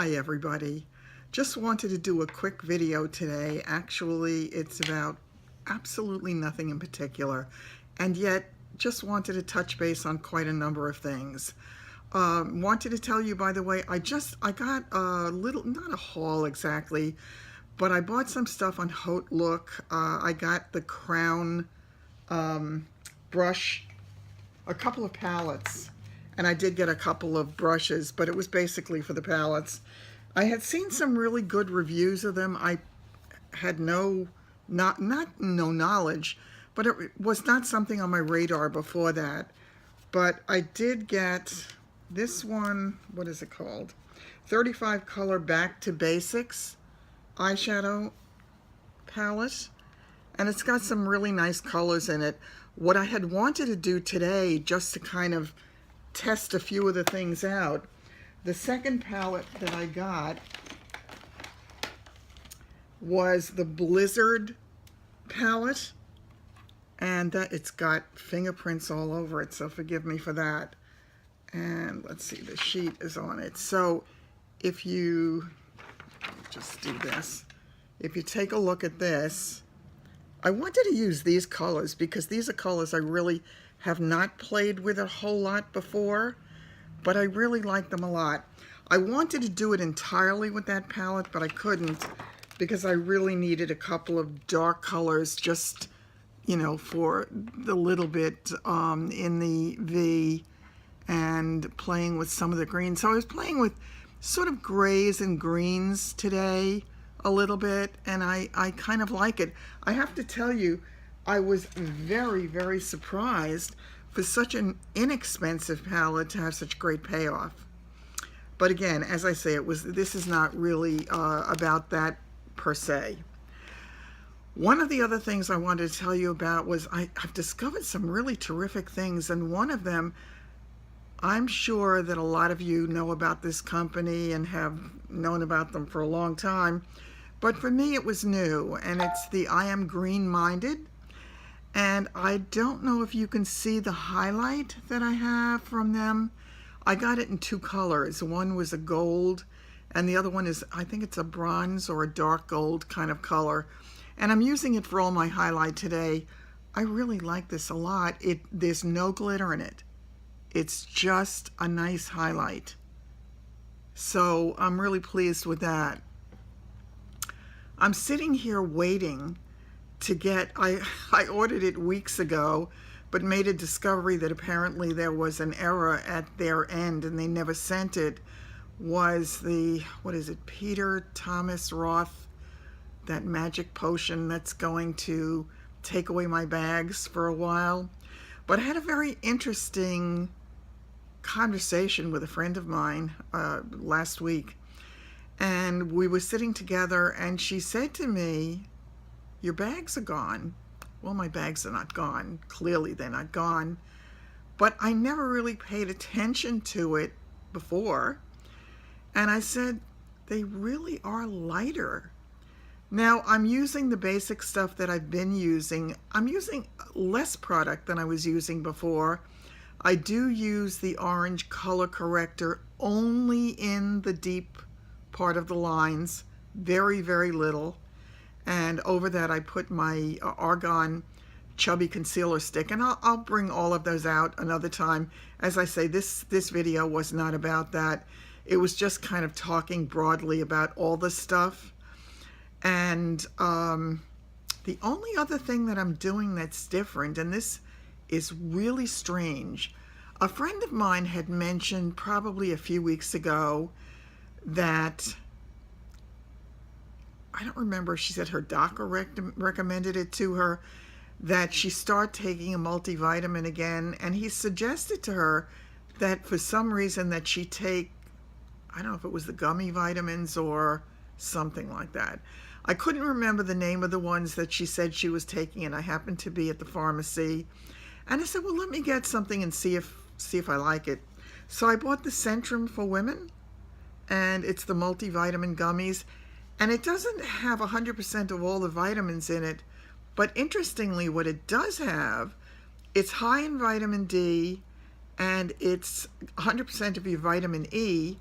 Hi everybody. Just wanted to do a quick video today. Actually, it's about absolutely nothing in particular, and yet just wanted to touch base on quite a number of things. Wanted to tell you, by the way, I got a little, not a haul exactly, but I bought some stuff on Haute Look. I got the Crown brush, a couple of palettes, and I did get a couple of brushes, but it was basically for the palettes. I had seen some really good reviews of them. I had no knowledge, but it was not something on my radar before that. But I did get this one, what is it called? 35 color Back to Basics eyeshadow palette, and it's got some really nice colors in it. What I had wanted to do today, just to kind of test a few of the things out, the second palette that I got was the Blizzard palette, and that it's got fingerprints all over it, so forgive me for that. And let's see, the sheet is on it. So if you just do this, if you take a look at this, I wanted to use these colors because these are colors I really have not played with a whole lot before, but I really like them a lot. I wanted to do it entirely with that palette, but I couldn't because I really needed a couple of dark colors just, you know, for the little bit in the V and playing with some of the greens. So I was playing with sort of grays and greens today a little bit, and I kind of like it. I have to tell you, I was very, very surprised for such an inexpensive palette to have such great payoff. But again, as I say, this is not really about that per se. One of the other things I wanted to tell you about was I've discovered some really terrific things, and one of them, I'm sure that a lot of you know about this company and have known about them for a long time, but for me it was new, and it's the I Am Green Minded. And I don't know if you can see the highlight that I have from them. I got it in two colors. One was a gold, and the other one is, I think it's a bronze or a dark gold kind of color. And I'm using it for all my highlight today. I really like this a lot. There's no glitter in it. It's just a nice highlight. So I'm really pleased with that. I'm sitting here waiting to get, I ordered it weeks ago, but made a discovery that apparently there was an error at their end and they never sent it. Was the, what is it, Peter Thomas Roth, that magic potion that's going to take away my bags for a while. But I had a very interesting conversation with a friend of mine last week, and we were sitting together and she said to me, "Your bags are gone." Well, my bags are not gone. Clearly they're not gone. But I never really paid attention to it before. And I said, they really are lighter. Now, I'm using the basic stuff that I've been using. I'm using less product than I was using before. I do use the orange color corrector only in the deep part of the lines. Very, very little. And over that I put my Argan Chubby Concealer Stick, and I'll bring all of those out another time. As I say, this video was not about that. It was just kind of talking broadly about all the stuff. And the only other thing that I'm doing that's different, and this is really strange, a friend of mine had mentioned probably a few weeks ago that, I don't remember, she said her doctor recommended it to her, that she start taking a multivitamin again, and he suggested to her that for some reason that she take, I don't know if it was the gummy vitamins or something like that. I couldn't remember the name of the ones that she said she was taking, and I happened to be at the pharmacy, and I said, well, let me get something and see if I like it. So I bought the Centrum for Women, and it's the multivitamin gummies. And it doesn't have 100% of all the vitamins in it, but interestingly, what it does have, it's high in vitamin D, and it's 100% of your vitamin E,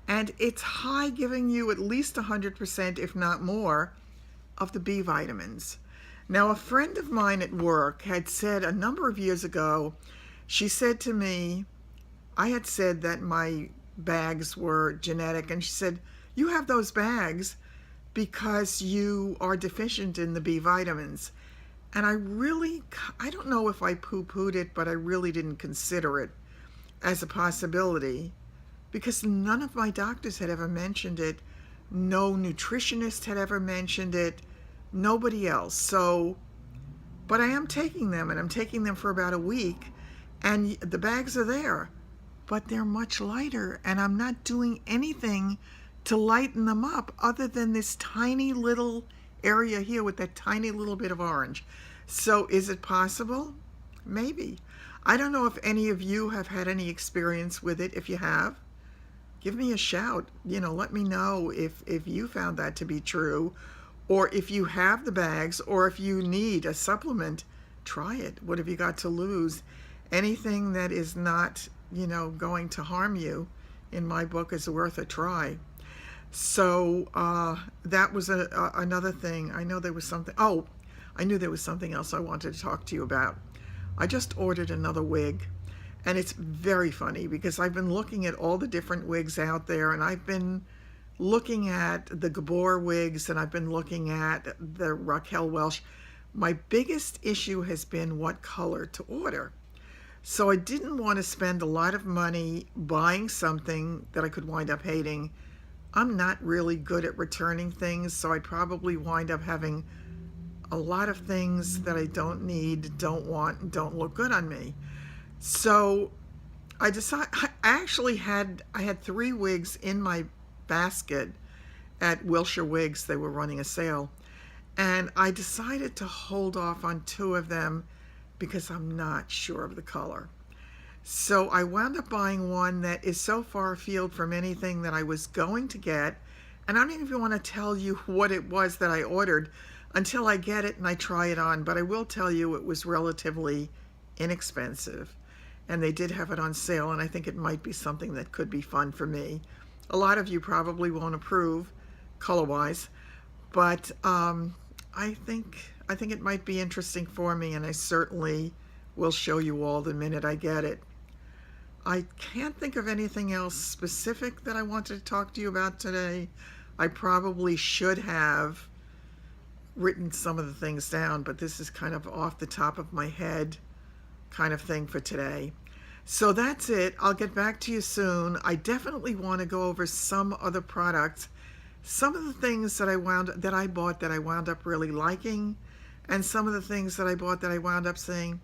And it's high, giving you at least 100%, if not more, of the B vitamins. Now, a friend of mine at work had said a number of years ago, she said to me, I had said that my bags were genetic, and she said, you have those bags because you are deficient in the B vitamins. And I don't know if I poo-pooed it, but I really didn't consider it as a possibility because none of my doctors had ever mentioned it. No nutritionist had ever mentioned it. Nobody else. So, but I am taking them, and I'm taking them for about a week, and the bags are there, but they're much lighter, and I'm not doing anything to lighten them up other than this tiny little area here with that tiny little bit of orange. So is it possible? Maybe. I don't know if any of you have had any experience with it. If you have, give me a shout. Let me know if you found that to be true, or if you have the bags, or if you need a supplement. Try it. What have you got to lose? Anything that is not, going to harm you, in my book, is worth a try. So that was another thing. I know there was something. Oh, I knew there was something else I wanted to talk to you about. I just ordered another wig, and it's very funny because I've been looking at all the different wigs out there, and I've been looking at the Gabor wigs, and I've been looking at the Raquel Welch. My biggest issue has been what color to order. So I didn't want to spend a lot of money buying something that I could wind up hating. I'm not really good at returning things, so I'd probably wind up having a lot of things that I don't need, don't want, and don't look good on me. So I decided, I had 3 wigs in my basket at Wilshire Wigs. They were running a sale, and I decided to hold off on 2 of them because I'm not sure of the color. So I wound up buying one that is so far afield from anything that I was going to get, and I don't even want to tell you what it was that I ordered until I get it and I try it on, but I will tell you it was relatively inexpensive, and they did have it on sale, and I think it might be something that could be fun for me. A lot of you probably won't approve color-wise, but I think it might be interesting for me, and I certainly will show you all the minute I get it. I can't think of anything else specific that I wanted to talk to you about today. I probably should have written some of the things down, but this is kind of off the top of my head kind of thing for today. So that's it. I'll get back to you soon. I definitely want to go over some other products, some of the things that I bought that I wound up really liking, and some of the things that I bought that I wound up saying,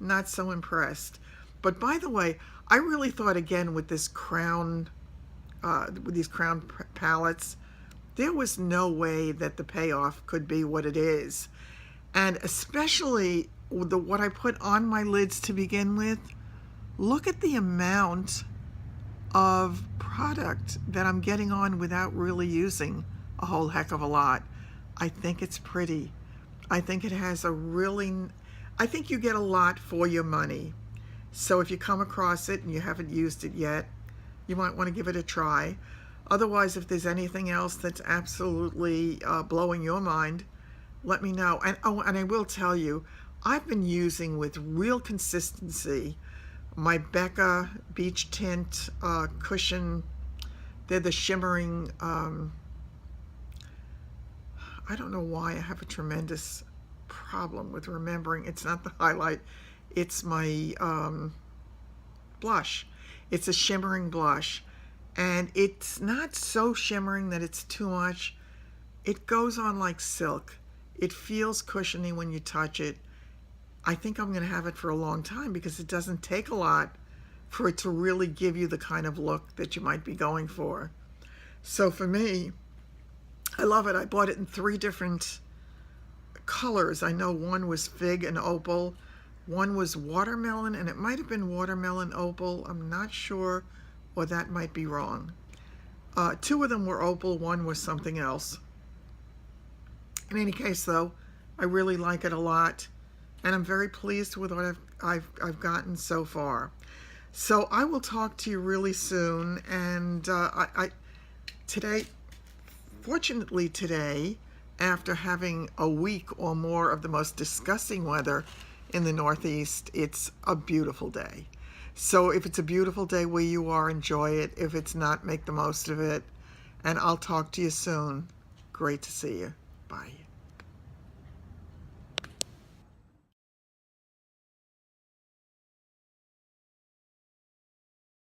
not so impressed. But by the way, I really thought, again, with this crown, with these crown palettes, there was no way that the payoff could be what it is. And especially with what I put on my lids to begin with, look at the amount of product that I'm getting on without really using a whole heck of a lot. I think it's pretty. I think it has I think you get a lot for your money. So if you come across it and you haven't used it yet, you might want to give it a try. Otherwise, if there's anything else that's absolutely blowing your mind, let me know. And I will tell you, I've been using with real consistency my Becca Beach Tint cushion. They're the shimmering, I don't know why I have a tremendous problem with remembering. It's not the highlight, it's my blush. It's a shimmering blush, and it's not so shimmering that it's too much. It goes on like silk. It feels cushiony when you touch it. I think I'm going to have it for a long time because it doesn't take a lot for it to really give you the kind of look that you might be going for. So for me, I love it. I bought it in 3 different colors. I know one was fig and opal, one was watermelon, and it might have been watermelon opal. I'm not sure, or that might be wrong. 2 of them were opal, one was something else. In any case, though, I really like it a lot, and I'm very pleased with what I've gotten so far. So I will talk to you really soon. And today, fortunately today, after having a week or more of the most disgusting weather in the Northeast, it's a beautiful day. So if it's a beautiful day where you are, enjoy it. If it's not, make the most of it. And I'll talk to you soon. Great to see you. Bye.